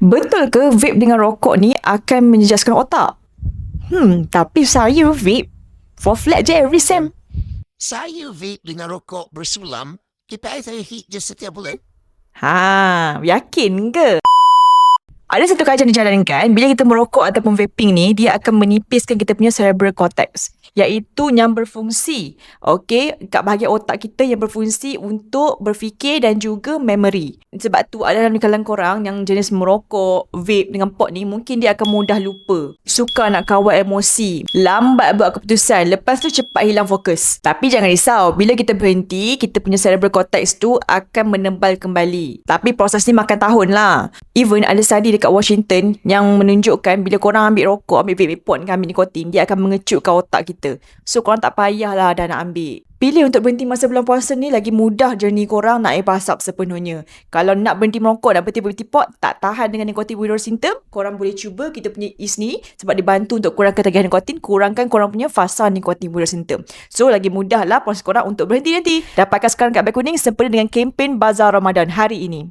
Betul ke vape dengan rokok ni akan menjejaskan otak? Tapi saya vape for flat je every sem. Saya vape dengan rokok bersulam, KPI saya hit je setiap bulan. Yakin ke? Ada satu kajian dijalankan, bila kita merokok ataupun vaping ni, dia akan menipiskan kita punya cerebral cortex, iaitu yang berfungsi, kat bahagian otak kita yang berfungsi untuk berfikir dan juga memory. Sebab tu ada dalam kalangan korang yang jenis merokok, vape dengan pot ni, mungkin dia akan mudah lupa, suka nak kawal emosi, lambat buat keputusan, lepas tu cepat hilang fokus. Tapi jangan risau, bila kita berhenti, kita punya cerebral cortex tu akan menebal kembali. Tapi proses ni makan tahun lah. Even ada study dekat Washington yang menunjukkan bila korang ambil rokok, ambil vape pot kan, ambil nikotin, dia akan mengecutkan otak kita. So korang tak payahlah dah nak ambil. Pilih untuk berhenti masa bulan puasa ni lagi mudah journey korang nak asap sepenuhnya. Kalau nak berhenti merokok, nak berhenti pot, tak tahan dengan nikotin withdrawal symptom, korang boleh cuba kita punya EASE ni sebab dia bantu untuk kurangkan tagihan nikotin, kurangkan korang punya fasa nikotin withdrawal symptom. So lagi mudah lah proses korang untuk berhenti nanti. Dapatkan sekarang kat Beg Kuning sempena dengan kempen Bazar Ramadan hari ini.